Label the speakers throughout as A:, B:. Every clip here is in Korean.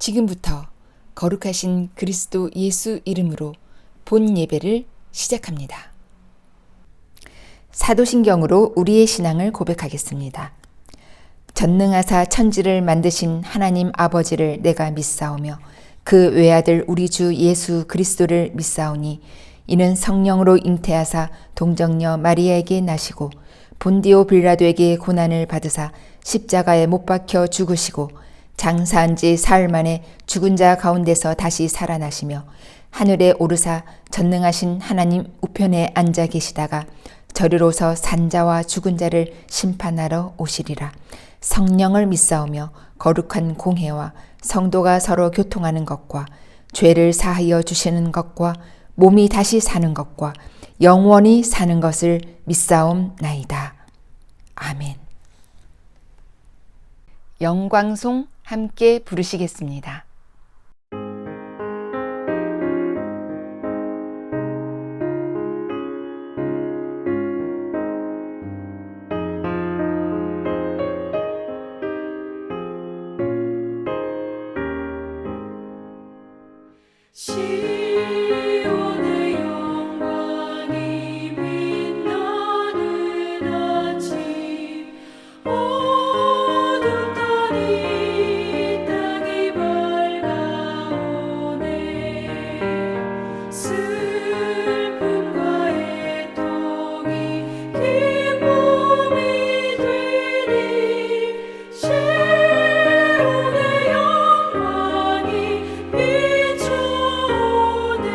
A: 지금부터 거룩하신 그리스도 예수 이름으로 본 예배를 시작합니다. 사도신경으로 우리의 신앙을 고백하겠습니다. 전능하사 천지를 만드신 하나님 아버지를 내가 믿사오며 그 외아들 우리 주 예수 그리스도를 믿사오니 이는 성령으로 잉태하사 동정녀 마리아에게 나시고 본디오 빌라도에게 고난을 받으사 십자가에 못 박혀 죽으시고 장사한 지 사흘 만에 죽은 자 가운데서 다시 살아나시며 하늘에 오르사 전능하신 하나님 우편에 앉아 계시다가 저리로서 산자와 죽은 자를 심판하러 오시리라. 성령을 믿사오며 거룩한 공회와 성도가 서로 교통하는 것과 죄를 사하여 주시는 것과 몸이 다시 사는 것과 영원히 사는 것을 믿사옵나이다. 아멘. 영광송 함께 부르시겠습니다.
B: 시온의 영광이 빛나는 아침 어둠 떨이 땅이 밝아오네 슬픔과 애통이 기쁨이 되니 시온의 영광이 비춰오네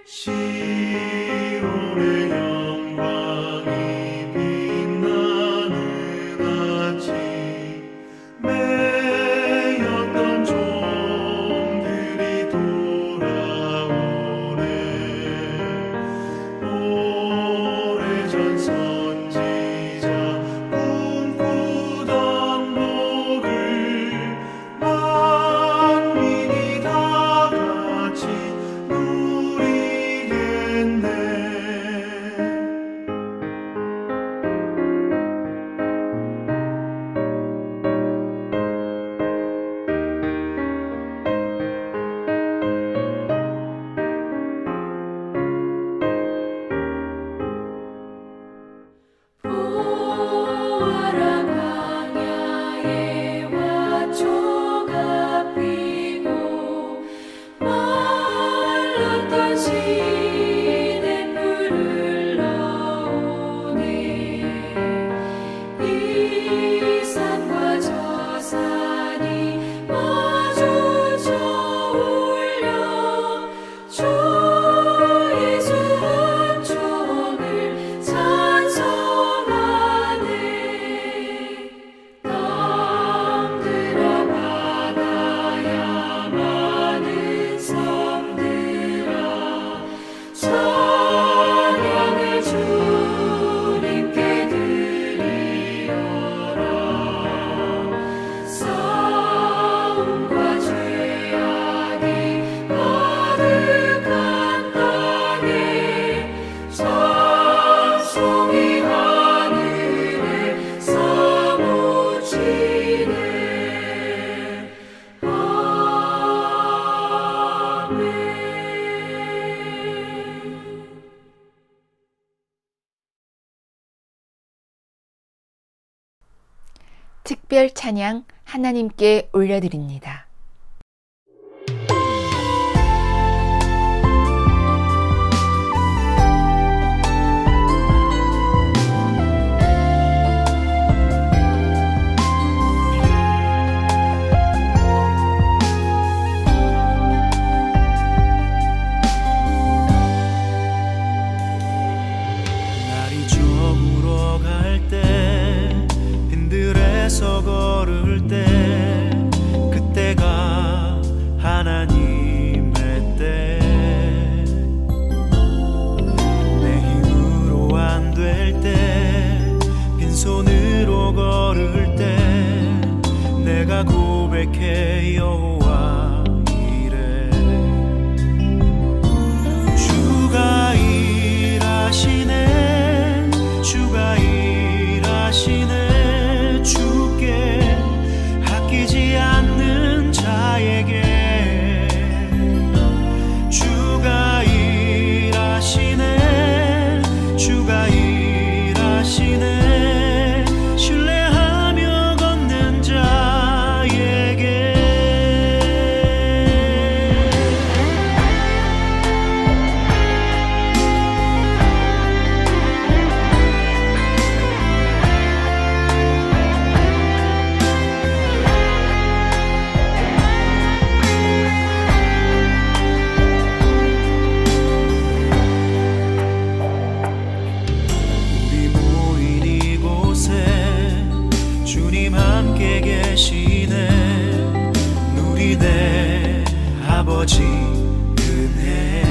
C: 시온의 영광이 빛나는 아침 매였던 종들이 돌아오네 오래전 선지자 꿈꾸던 복을 만민이 다 같이 누리겠네.
B: 보아라 광야에 화초가 피고 말랐던 시냇물을 흘러오네 이 산과 저 산이 마주쳐 울려 주 예수 은총을 찬송하네 땅들아 바다야 많은 섬들아 찬양을 주님께 드리어라 싸움과 죄악이 가득한 땅에 찬송이 하늘에 사무치네 아멘.
A: 특별 찬양 하나님께 올려드립니다.
C: 날이 저물어 갈 때 빈들에서 걸을 때 그때가 하나님의 때 내 힘으로 안 될 때 빈손으로 걸을 때 내가 고백해 여호와 이래 주가 일하시네 주가 일하시네 주께 아끼지 않는 자 아버지 은혜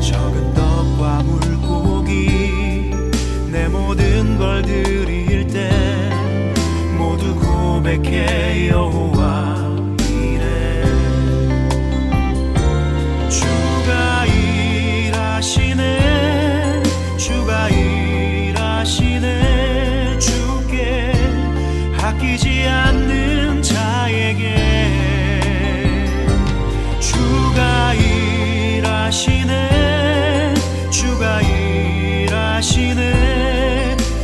C: 적은 떡과 물고기 내 모든 걸 드릴 때 모두 고백해 여호와 이래 주가 일하시네 주가 일하시네 주께 아끼지 않는 자에게 주가 일하시네 주가 일하시네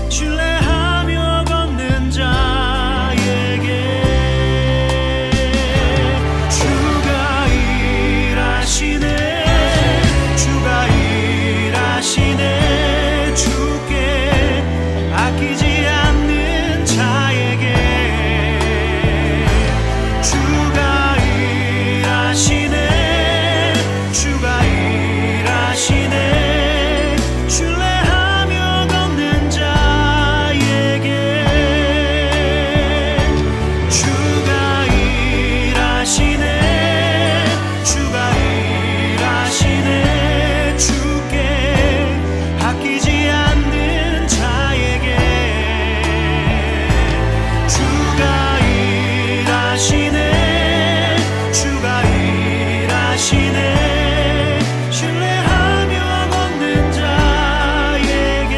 C: 신뢰하며 걷는 자에게 주가 일하시네 주가 일하시네 주께 아끼지 않는 자에게 주가 일하시네 주가 일하시네 신뢰하며 걷는 자에게 주가 일하시네 주가 일하시네 주께 아끼지 않는 자에게 주가 일하시네 주가 일하시네 신뢰하며 걷는 자에게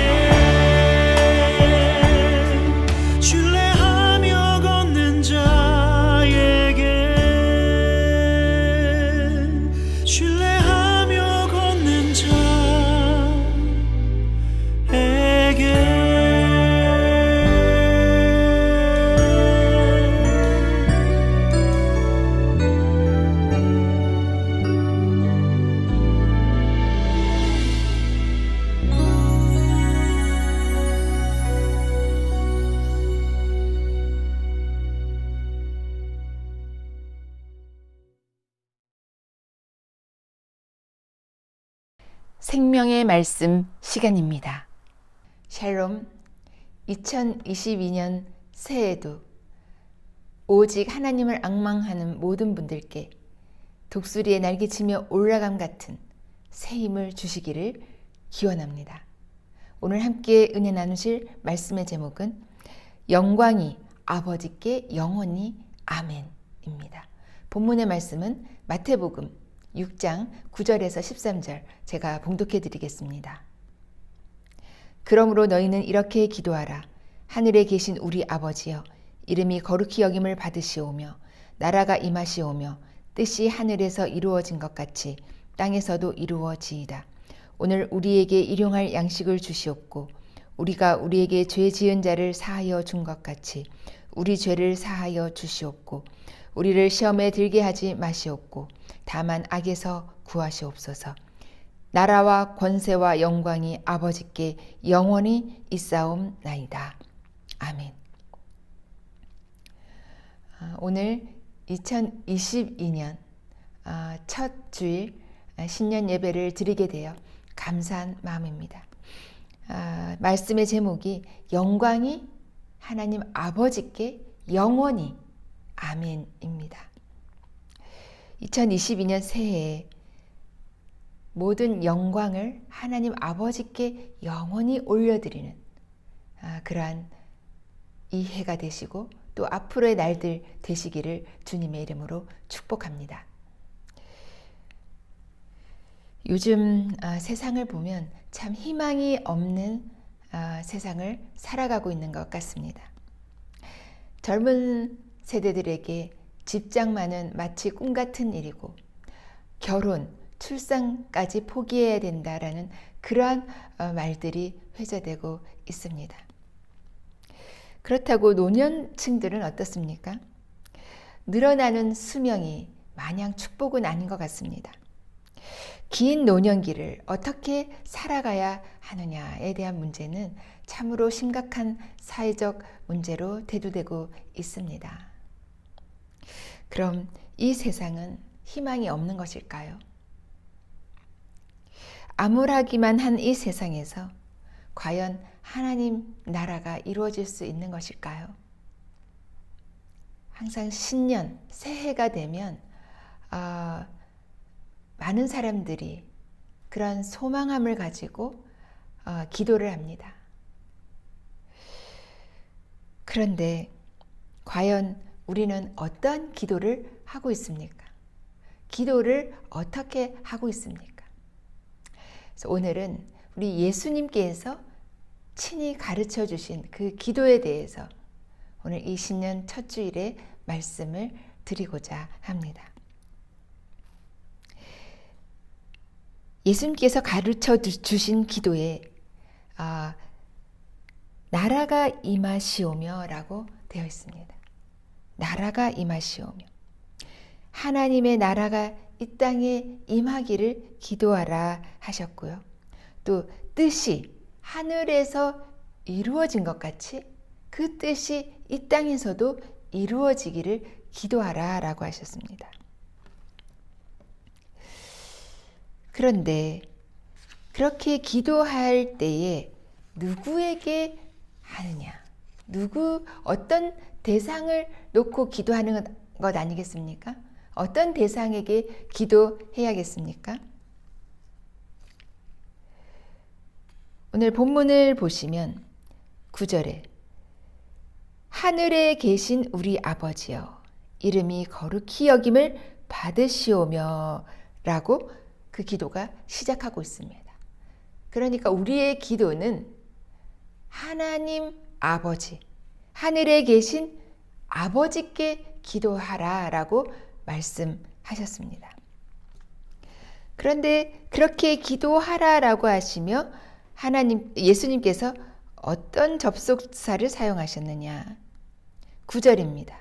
C: 신뢰하며 걷는 자에게 신뢰하며 걷는
A: 생명의 말씀 시간입니다. 샬롬. 2022년 새해에도 오직 하나님을 앙망하는 모든 분들께 독수리에 날개치며 올라감 같은 새 힘을 주시기를 기원합니다. 오늘 함께 은혜 나누실 말씀의 제목은 영광이 아버지께 영원히 아멘입니다. 본문의 말씀은 마태복음 6장 9절에서 13절 제가 봉독해 드리겠습니다. 그러므로 너희는 이렇게 기도하라. 하늘에 계신 우리 아버지여, 이름이 거룩히 여김을 받으시오며 나라가 임하시오며 뜻이 하늘에서 이루어진 것 같이 땅에서도 이루어지이다. 오늘 우리에게 일용할 양식을 주시옵고 우리가 우리에게 죄 지은 자를 사하여 준 것 같이 우리 죄를 사하여 주시옵고 우리를 시험에 들게 하지 마시옵고 다만 악에서 구하시옵소서. 나라와 권세와 영광이 아버지께 영원히 있사옵나이다. 아멘. 오늘 2022년 첫 주일 신년 예배를 드리게 되어 감사한 마음입니다. 말씀의 제목이 영광이 하나님 아버지께 영원히 아멘입니다. 2022년 새해에 모든 영광을 하나님 아버지께 영원히 올려드리는 그러한 이 해가 되시고 또 앞으로의 날들 되시기를 주님의 이름으로 축복합니다. 요즘 세상을 보면 참 희망이 없는 세상을 살아가고 있는 것 같습니다. 젊은 세대들에게 집장만은 마치 꿈 같은 일이고 결혼, 출산까지 포기해야 된다라는 그러한 말들이 회자되고 있습니다. 그렇다고 노년층들은 어떻습니까? 늘어나는 수명이 마냥 축복은 아닌 것 같습니다. 긴 노년기를 어떻게 살아가야 하느냐에 대한 문제는 참으로 심각한 사회적 문제로 대두되고 있습니다. 그럼 이 세상은 희망이 없는 것일까요? 암울하기만 한 이 세상에서 과연 하나님 나라가 이루어질 수 있는 것일까요? 항상 신년, 새해가 되면 많은 사람들이 그런 소망함을 가지고 기도를 합니다. 그런데 과연 우리는 어떠한 기도를 하고 있습니까? 기도를 어떻게 하고 있습니까? 그래서 오늘은 우리 예수님께서 친히 가르쳐 주신 그 기도에 대해서 오늘 이 신년 첫 주일에 말씀을 드리고자 합니다. 예수님께서 가르쳐 주신 기도에 나라가 임하시오며 라고 되어 있습니다. 나라가 임하시오며. 하나님의 나라가 이 땅에 임하기를 기도하라 하셨고요. 또 뜻이 하늘에서 이루어진 것 같이 그 뜻이 이 땅에서도 이루어지기를 기도하라 라고 하셨습니다. 그런데 그렇게 기도할 때에 누구에게 하느냐? 어떤 대상을 놓고 기도하는 것 아니겠습니까? 어떤 대상에게 기도해야겠습니까? 오늘 본문을 보시면 9절에 하늘에 계신 우리 아버지여 이름이 거룩히 여김을 받으시오며 라고 그 기도가 시작하고 있습니다. 그러니까 우리의 기도는 하나님 아버지, 하늘에 계신 아버지께 기도하라 라고 말씀하셨습니다. 그런데 그렇게 기도하라 라고 하시며 예수님께서 어떤 접속사를 사용하셨느냐? 9절입니다.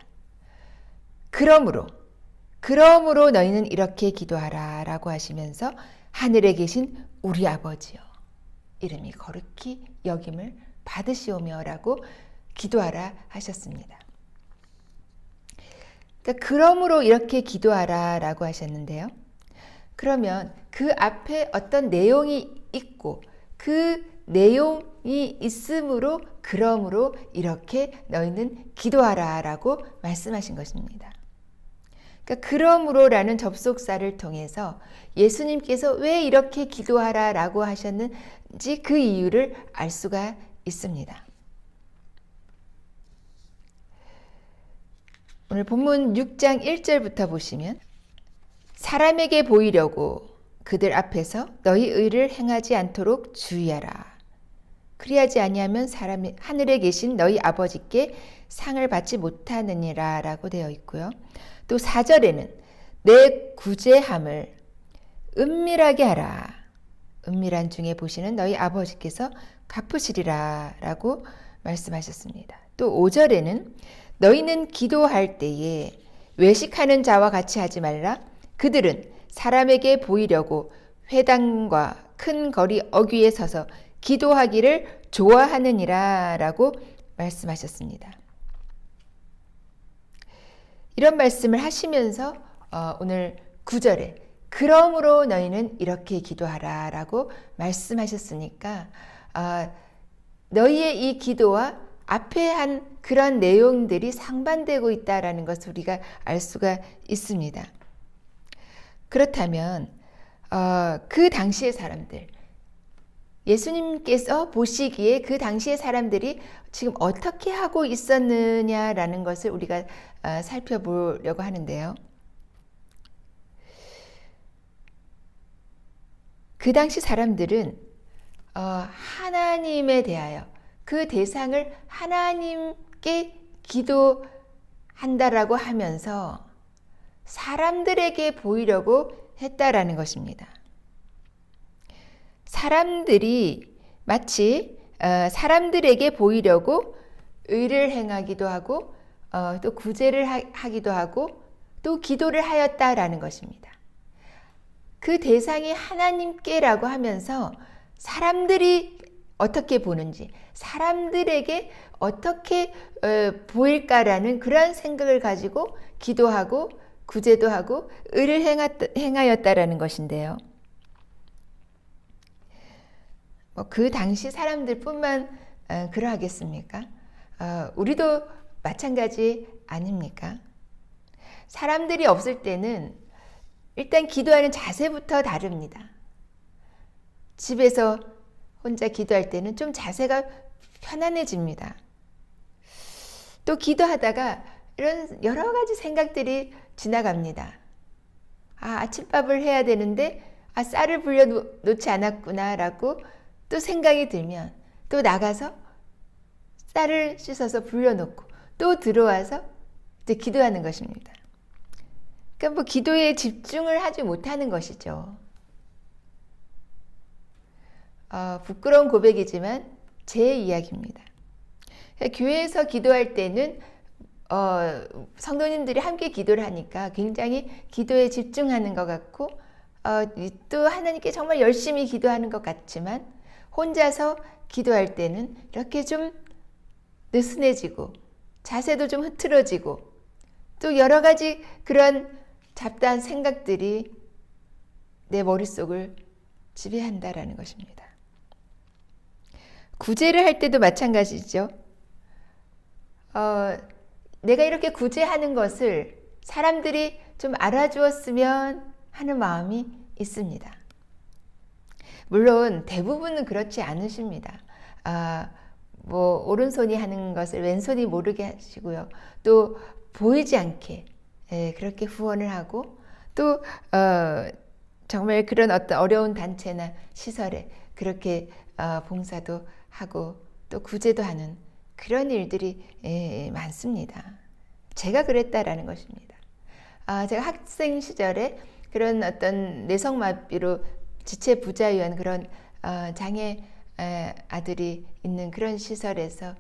A: 그러므로 너희는 이렇게 기도하라 라고 하시면서 하늘에 계신 우리 아버지여 이름이 거룩히 여김을 받으시오며 라고 기도하라 하셨습니다. 그러니까 그러므로 이렇게 기도하라 라고 하셨는데요. 그러면 그 앞에 어떤 내용이 있고 그 내용이 있으므로 그러므로 이렇게 너희는 기도하라 라고 말씀하신 것입니다. 그러니까 그러므로라는 접속사를 통해서 예수님께서 왜 이렇게 기도하라 라고 하셨는지 그 이유를 알 수가 있습니다. 오늘 본문 6장 1절부터 보시면 사람에게 보이려고 그들 앞에서 너희 의를 행하지 않도록 주의하라. 그리하지 아니하면 하늘에 계신 너희 아버지께 상을 받지 못하느니라 라고 되어 있고요. 또 4절에는 내 구제함을 은밀하게 하라. 은밀한 중에 보시는 너희 아버지께서 갚으시리라 라고 말씀하셨습니다. 또 5절에는 너희는 기도할 때에 외식하는 자와 같이 하지 말라. 그들은 사람에게 보이려고 회당과 큰 거리 어귀에 서서 기도하기를 좋아하느니라 라고 말씀하셨습니다. 이런 말씀을 하시면서 오늘 9절에 그러므로 너희는 이렇게 기도하라 라고 말씀하셨으니까 너희의 이 기도와 앞에 한 그런 내용들이 상반되고 있다라는 것을 우리가 알 수가 있습니다. 그렇다면 그 당시의 사람들, 예수님께서 보시기에 그 당시의 사람들이 지금 어떻게 하고 있었느냐라는 것을 우리가 살펴보려고 하는데요. 그 당시 사람들은 하나님에 대하여 그 대상을 하나님께 기도한다라고 하면서 사람들에게 보이려고 했다라는 것입니다. 사람들이 마치 사람들에게 보이려고 의를 행하기도 하고 또 구제를 하기도 하고 또 기도를 하였다라는 것입니다. 그 대상이 하나님께라고 하면서 사람들이 어떻게 보는지, 사람들에게 어떻게 보일까라는 그러한 생각을 가지고 기도하고 구제도 하고 의를 행하였다라는 것인데요. 그 당시 사람들뿐만 그러하겠습니까? 우리도 마찬가지 아닙니까? 사람들이 없을 때는 일단 기도하는 자세부터 다릅니다. 집에서 혼자 기도할 때는 좀 자세가 편안해집니다. 또 기도하다가 이런 여러 가지 생각들이 지나갑니다. 아침밥을 해야 되는데 쌀을 불려 놓지 않았구나 라고 또 생각이 들면 또 나가서 쌀을 씻어서 불려놓고 또 들어와서 이제 기도하는 것입니다. 그러니까 뭐 기도에 집중을 하지 못하는 것이죠. 부끄러운 고백이지만 제 이야기입니다. 교회에서 기도할 때는 성도님들이 함께 기도를 하니까 굉장히 기도에 집중하는 것 같고 또 하나님께 정말 열심히 기도하는 것 같지만 혼자서 기도할 때는 이렇게 좀 느슨해지고 자세도 좀 흐트러지고 또 여러 가지 그런 잡다한 생각들이 내 머릿속을 지배한다라는 것입니다. 구제를 할 때도 마찬가지죠. 내가 이렇게 구제하는 것을 사람들이 좀 알아주었으면 하는 마음이 있습니다. 물론 대부분은 그렇지 않으십니다. 뭐 오른손이 하는 것을 왼손이 모르게 하시고요. 또 보이지 않게 그렇게 후원을 하고 또 정말 그런 어떤 어려운 단체나 시설에 그렇게 봉사도 하고 또 구제도 하는 그런 일들이 많습니다. 제가 그랬다라는 것입니다. 제가 학생 시절에 그런 어떤 뇌성마비로 지체 부자유한 그런 장애 아들이 있는 그런 시설에서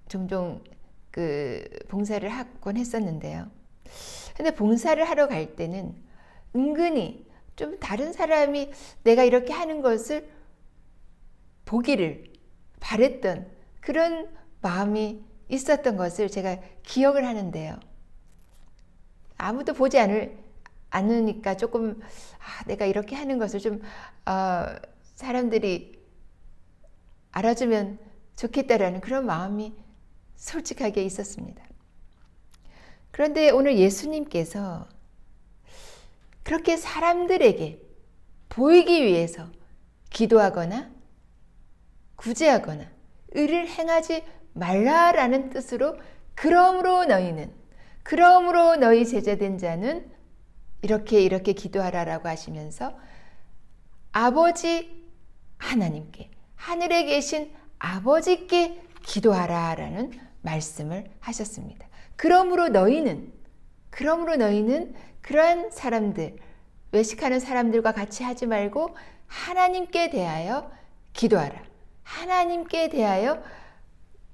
A: 종종 그 봉사를 하곤 했었는데요. 근데 봉사를 하러 갈 때는 은근히 좀 다른 사람이 내가 이렇게 하는 것을 보기를 바랬던 그런 마음이 있었던 것을 제가 기억을 하는데요. 아무도 보지 않으니까 조금 내가 이렇게 하는 것을 좀 사람들이 알아주면 좋겠다라는 그런 마음이 솔직하게 있었습니다. 그런데 오늘 예수님께서 그렇게 사람들에게 보이기 위해서 기도하거나 구제하거나 의를 행하지 말라라는 뜻으로 그러므로 너희 제자된 자는 이렇게 기도하라라고 하시면서 아버지 하나님께 하늘에 계신 아버지께 기도하라라는 말씀을 하셨습니다. 그러므로 너희는 그러한 사람들, 외식하는 사람들과 같이 하지 말고 하나님께 대하여 기도하라. 하나님께 대하여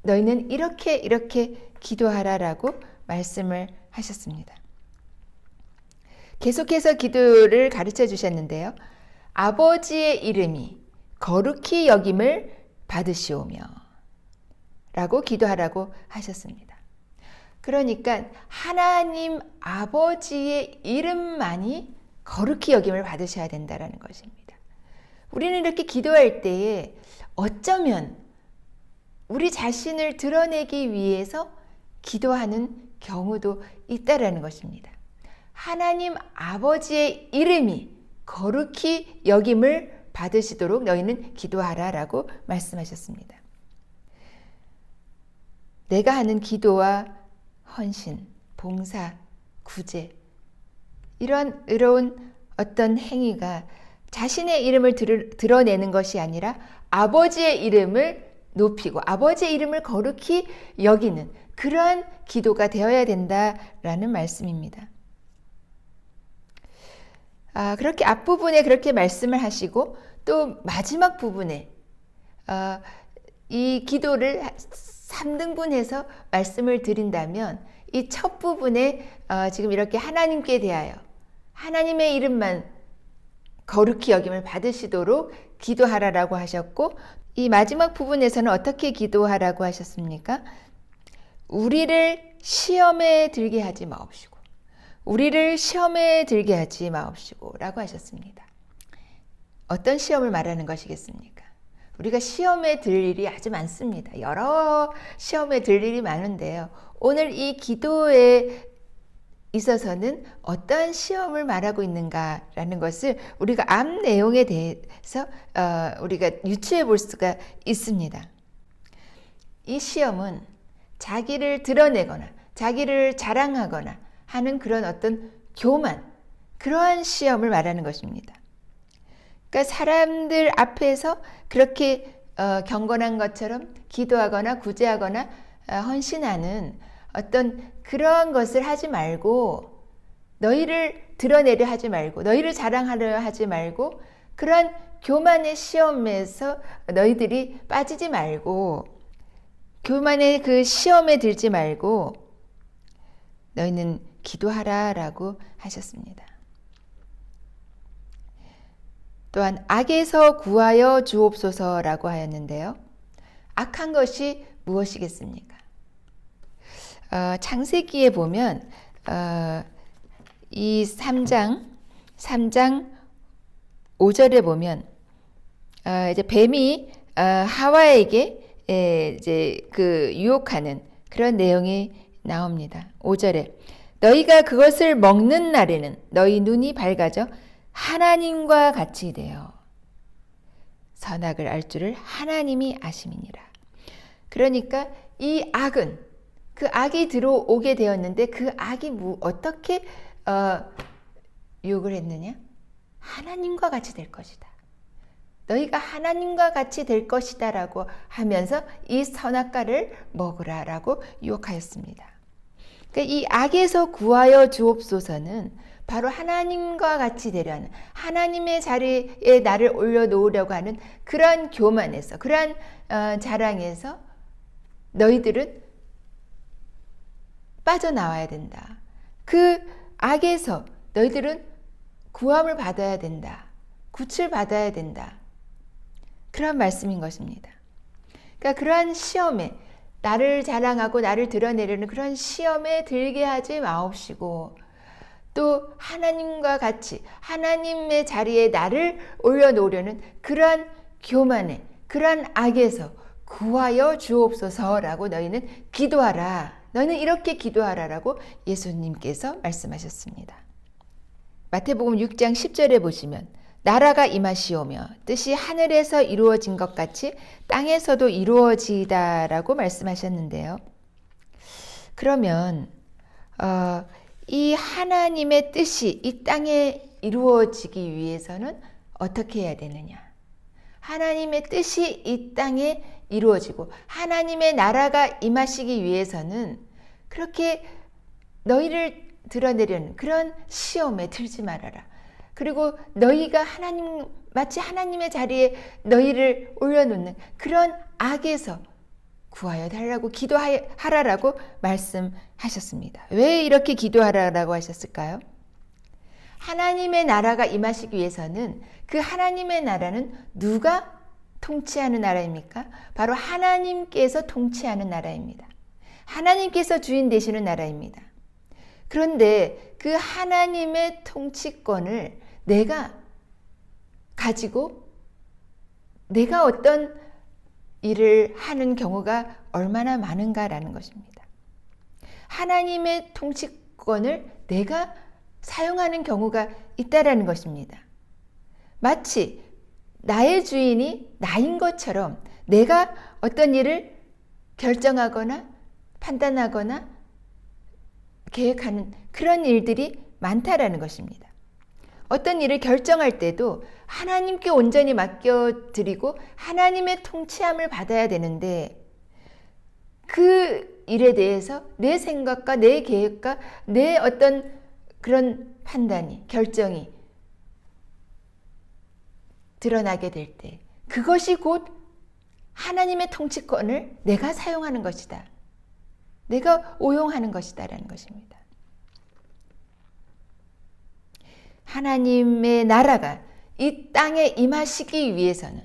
A: 너희는 이렇게 기도하라라고 말씀을 하셨습니다. 계속해서 기도를 가르쳐 주셨는데요. 아버지의 이름이 거룩히 여김을 받으시오며 라고 기도하라고 하셨습니다. 그러니까 하나님 아버지의 이름만이 거룩히 여김을 받으셔야 된다는 것입니다. 우리는 이렇게 기도할 때에 어쩌면 우리 자신을 드러내기 위해서 기도하는 경우도 있다라는 것입니다. 하나님 아버지의 이름이 거룩히 여김을 받으시도록 너희는 기도하라라고 말씀하셨습니다. 내가 하는 기도와 헌신, 봉사, 구제 이런 의로운 어떤 행위가 자신의 이름을 드러내는 것이 아니라 아버지의 이름을 높이고 아버지의 이름을 거룩히 여기는 그러한 기도가 되어야 된다라는 말씀입니다. 그렇게 앞부분에 그렇게 말씀을 하시고 또 마지막 부분에 이 기도를 3등분해서 말씀을 드린다면 이 첫 부분에 지금 이렇게 하나님께 대하여 하나님의 이름만 거룩히 여김을 받으시도록 기도하라라고 하셨고 이 마지막 부분에서는 어떻게 기도하라고 하셨습니까? 우리를 시험에 들게 하지 마옵시고 우리를 시험에 들게 하지 마옵시고 라고 하셨습니다. 어떤 시험을 말하는 것이겠습니까? 우리가 시험에 들 일이 아주 많습니다. 여러 시험에 들 일이 많은데요. 오늘 이 기도에 있어서는 어떤 시험을 말하고 있는가라는 것을 우리가 앞 내용에 대해서 우리가 유추해 볼 수가 있습니다. 이 시험은 자기를 드러내거나 자기를 자랑하거나 하는 그런 어떤 교만, 그러한 시험을 말하는 것입니다. 그러니까 사람들 앞에서 그렇게 경건한 것처럼 기도하거나 구제하거나 헌신하는 어떤 그러한 것을 하지 말고, 너희를 드러내려 하지 말고, 너희를 자랑하려 하지 말고, 그러한 교만의 시험에서 너희들이 빠지지 말고, 교만의 그 시험에 들지 말고 너희는 기도하라라고 하셨습니다. 또한 악에서 구하여 주옵소서라고 하였는데요. 악한 것이 무엇이겠습니까? 창세기에 보면 이 3장 5절에 보면 이제 뱀이 하와에게 이제 그 유혹하는 그런 내용이 나옵니다. 5절에 너희가 그것을 먹는 날에는 너희 눈이 밝아져 하나님과 같이 되어 선악을 알 줄을 하나님이 아심이니라. 그러니까 이 악은, 그 악이 들어오게 되었는데 그 악이 어떻게 유혹을 했느냐? 하나님과 같이 될 것이다. 너희가 하나님과 같이 될 것이다 라고 하면서 이 선악과를 먹으라라고 유혹하였습니다. 그러니까 이 악에서 구하여 주옵소서는 바로 하나님과 같이 되려 하는, 하나님의 자리에 나를 올려놓으려고 하는 그러한 교만에서, 그러한 자랑에서 너희들은 빠져나와야 된다. 그 악에서 너희들은 구함을 받아야 된다. 굿을 받아야 된다. 그런 말씀인 것입니다. 그러니까 그러한 시험에, 나를 자랑하고 나를 드러내려는 그런 시험에 들게 하지 마옵시고, 또 하나님과 같이 하나님의 자리에 나를 올려놓으려는 그러한 교만에, 그러한 악에서 구하여 주옵소서라고 너희는 기도하라. 너희는 이렇게 기도하라라고 예수님께서 말씀하셨습니다. 마태복음 6장 10절에 보시면 나라가 임하시오며 뜻이 하늘에서 이루어진 것 같이 땅에서도 이루어지다라고 말씀하셨는데요. 그러면 이 하나님의 뜻이 이 땅에 이루어지기 위해서는 어떻게 해야 되느냐? 하나님의 뜻이 이 땅에 이루어지고 하나님의 나라가 임하시기 위해서는 그렇게 너희를 드러내려는 그런 시험에 들지 말아라. 그리고 너희가 마치 하나님의 자리에 너희를 올려놓는 그런 악에서 구하여 달라고 기도하라라고 말씀하셨습니다. 왜 이렇게 기도하라라고 하셨을까요? 하나님의 나라가 임하시기 위해서는 그 하나님의 나라는 누가 통치하는 나라입니까? 바로 하나님께서 통치하는 나라입니다. 하나님께서 주인 되시는 나라입니다. 그런데 그 하나님의 통치권을 내가 가지고 내가 어떤 일을 하는 경우가 얼마나 많은가라는 것입니다. 하나님의 통치권을 내가 사용하는 경우가 있다라는 것입니다. 마치 나의 주인이 나인 것처럼 내가 어떤 일을 결정하거나 판단하거나 계획하는 그런 일들이 많다라는 것입니다. 어떤 일을 결정할 때도 하나님께 온전히 맡겨드리고 하나님의 통치함을 받아야 되는데 그 일에 대해서 내 생각과 내 계획과 내 어떤 그런 판단이, 결정이 드러나게 될 때 그것이 곧 하나님의 통치권을 내가 사용하는 것이다. 내가 오용하는 것이다라는 것입니다. 하나님의 나라가 이 땅에 임하시기 위해서는,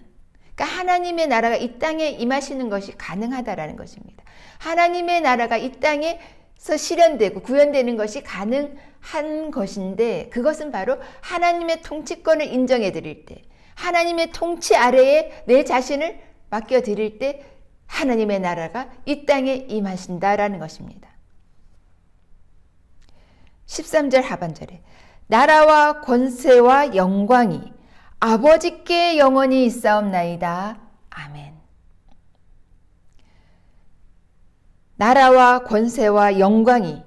A: 그러니까 하나님의 나라가 이 땅에 임하시는 것이 가능하다라는 것입니다. 하나님의 나라가 이 땅에서 실현되고 구현되는 것이 가능한 것인데 그것은 바로 하나님의 통치권을 인정해 드릴 때, 하나님의 통치 아래에 내 자신을 맡겨드릴 때 하나님의 나라가 이 땅에 임하신다라는 것입니다. 13절 하반절에 나라와 권세와 영광이 아버지께 영원히 있사옵나이다. 아멘. 나라와 권세와 영광이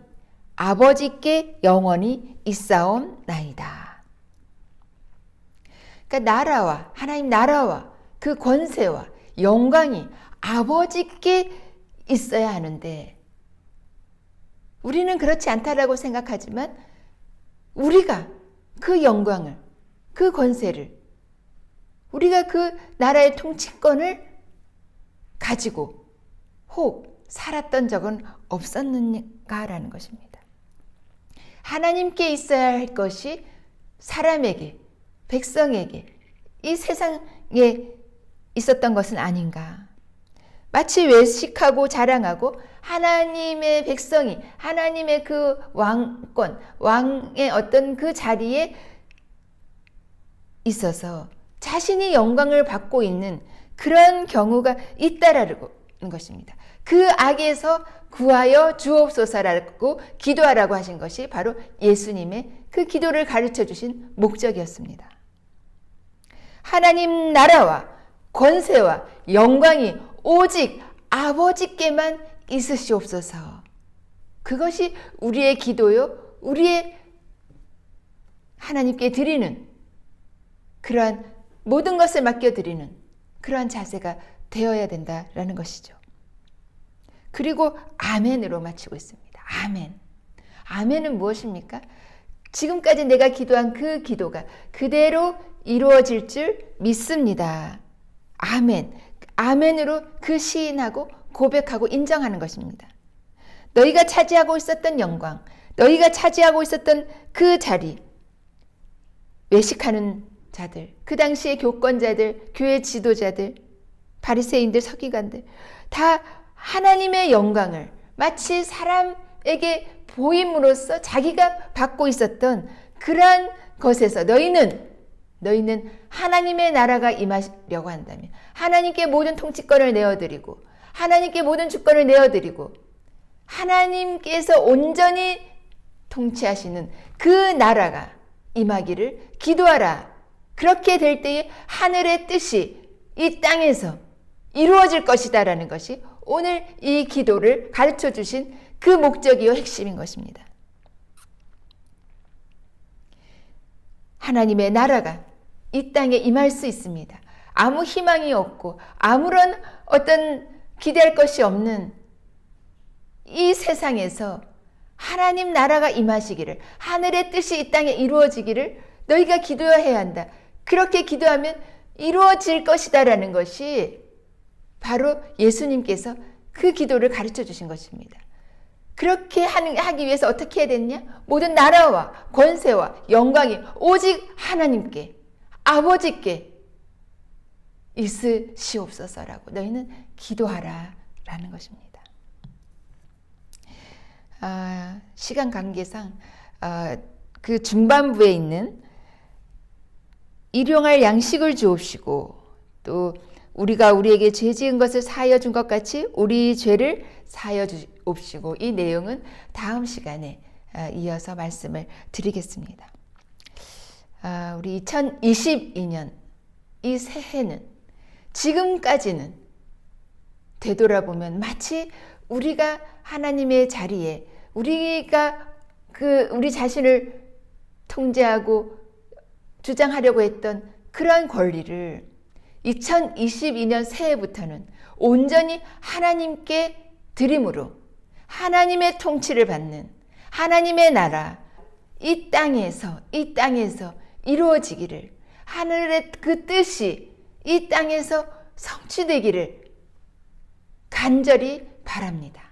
A: 아버지께 영원히 있사옵나이다. 그러니까 나라와 하나님 나라와 그 권세와 영광이 아버지께 있어야 하는데 우리는 그렇지 않다라고 생각하지만 우리가 그 영광을 그 권세를 우리가 그 나라의 통치권을 가지고 혹 살았던 적은 없었는가라는 것입니다. 하나님께 있어야 할 것이 사람에게, 백성에게, 이 세상에 있었던 것은 아닌가. 마치 외식하고 자랑하고 하나님의 백성이 하나님의 그 왕권, 왕의 어떤 그 자리에 있어서 자신이 영광을 받고 있는 그런 경우가 있다라는 것입니다. 그 악에서 구하여 주옵소서라고 기도하라고 하신 것이 바로 예수님의 그 기도를 가르쳐 주신 목적이었습니다. 하나님 나라와 권세와 영광이 오직 아버지께만 있으시옵소서. 그것이 우리의 기도요, 우리의 하나님께 드리는 그러한 모든 것을 맡겨드리는 그러한 자세가 되어야 된다라는 것이죠. 그리고 아멘으로 마치고 있습니다. 아멘. 아멘은 무엇입니까? 지금까지 내가 기도한 그 기도가 그대로 이루어질 줄 믿습니다. 아멘. 아멘으로 그 시인하고 고백하고 인정하는 것입니다. 너희가 차지하고 있었던 영광, 너희가 차지하고 있었던 그 자리, 외식하는 자들, 그 당시의 교권자들, 교회 지도자들, 바리새인들, 서기관들 다 하나님의 영광을 마치 사람에게 보임으로써 자기가 받고 있었던 그러한 것에서 너희는 하나님의 나라가 임하려고 한다면 하나님께 모든 통치권을 내어드리고 하나님께 모든 주권을 내어드리고 하나님께서 온전히 통치하시는 그 나라가 임하기를 기도하라. 그렇게 될 때에 하늘의 뜻이 이 땅에서 이루어질 것이다라는 것이 오늘 이 기도를 가르쳐 주신 그 목적이요 핵심인 것입니다. 하나님의 나라가 이 땅에 임할 수 있습니다. 아무 희망이 없고 아무런 어떤 기대할 것이 없는 이 세상에서 하나님 나라가 임하시기를, 하늘의 뜻이 이 땅에 이루어지기를 너희가 기도해야 한다. 그렇게 기도하면 이루어질 것이다라는 것이 바로 예수님께서 그 기도를 가르쳐 주신 것입니다. 그렇게 하기 위해서 어떻게 해야 됐냐? 모든 나라와 권세와 영광이 오직 하나님께, 아버지께 있으시옵소서라고 너희는 기도하라라는 것입니다. 시간 관계상 그 중반부에 있는 일용할 양식을 주옵시고 또 우리가 우리에게 죄 지은 것을 사하여 준 것 같이 우리 죄를 사하여 주옵시고 이 내용은 다음 시간에 이어서 말씀을 드리겠습니다. 우리 2022년 이 새해는 지금까지는 되돌아보면 마치 우리가 하나님의 자리에 우리가 우리 자신을 통제하고 주장하려고 했던 그러한 권리를 2022년 새해부터는 온전히 하나님께 드림으로 하나님의 통치를 받는 하나님의 나라 이 땅에서 이루어지기를 하늘의 그 뜻이 이 땅에서 성취되기를 간절히 바랍니다.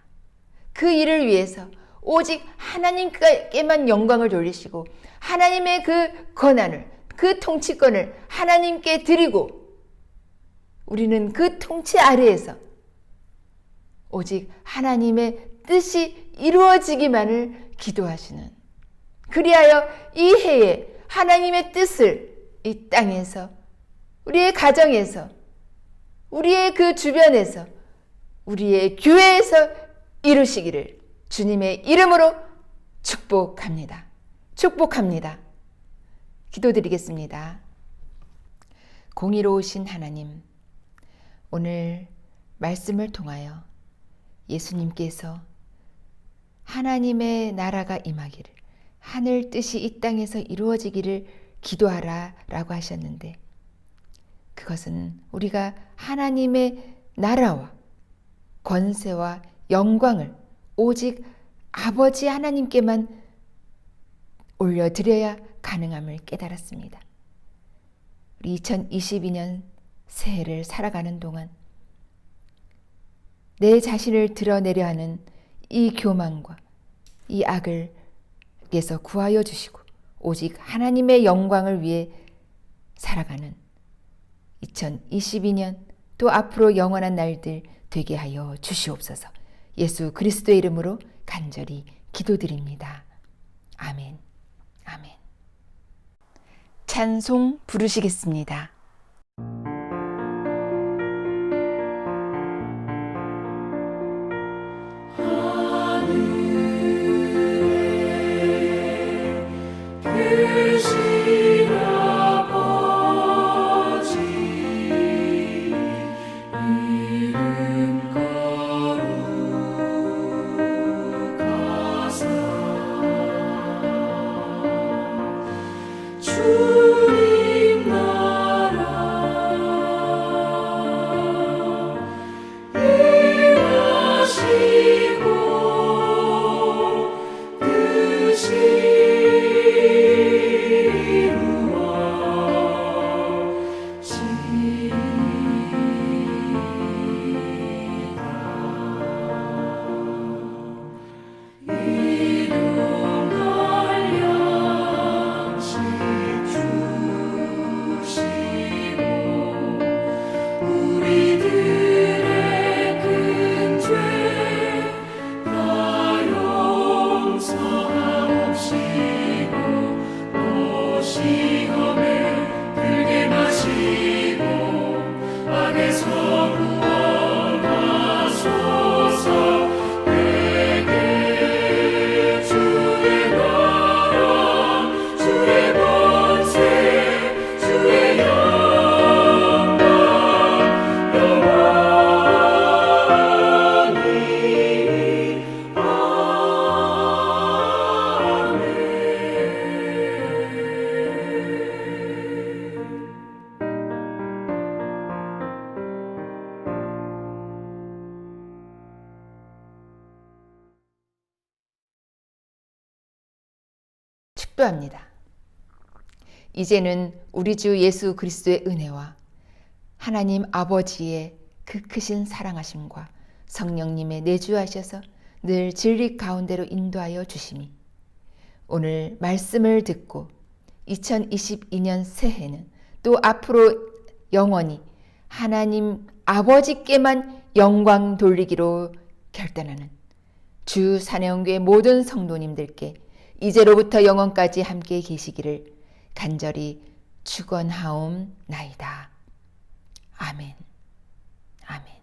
A: 그 일을 위해서 오직 하나님께만 영광을 돌리시고 하나님의 그 권한을 그 통치권을 하나님께 드리고 우리는 그 통치 아래에서 오직 하나님의 뜻이 이루어지기만을 기도하시는 그리하여 이 해에 하나님의 뜻을 이 땅에서 우리의 가정에서 우리의 그 주변에서, 우리의 교회에서 이루시기를 주님의 이름으로 축복합니다. 축복합니다. 기도드리겠습니다. 공의로우신 하나님, 오늘 말씀을 통하여 예수님께서 하나님의 나라가 임하기를, 하늘 뜻이 이 땅에서 이루어지기를 기도하라 라고 하셨는데, 그것은 우리가 하나님의 나라와 권세와 영광을 오직 아버지 하나님께만 올려드려야 가능함을 깨달았습니다. 우리 2022년 새해를 살아가는 동안 내 자신을 드러내려 하는 이 교만과 이 악을 께서 구하여 주시고 오직 하나님의 영광을 위해 살아가는 2022년 또 앞으로 영원한 날들 되게 하여 주시옵소서. 예수 그리스도의 이름으로 간절히 기도드립니다. 아멘. 아멘. 찬송 부르시겠습니다.
B: 계신 아버지 이름 거룩하사 주님 나라 임하시고 뜻이 시험에 들게 마시고 악에서 구원하소서. 내게 주의 나라 주의 권세 주의 영광 영원히
A: 축도합니다. 이제는 우리 주 예수 그리스도의 은혜와 하나님 아버지의 그 크신 사랑하심과 성령님의 내주하셔서 늘 진리 가운데로 인도하여 주심이 오늘 말씀을 듣고 2022년 새해는 또 앞으로 영원히 하나님 아버지께만 영광 돌리기로 결단하는 주 사내원교회 모든 성도님들께 이제로부터 영원까지 함께 계시기를 간절히 축원하옵나이다. 아멘. 아멘.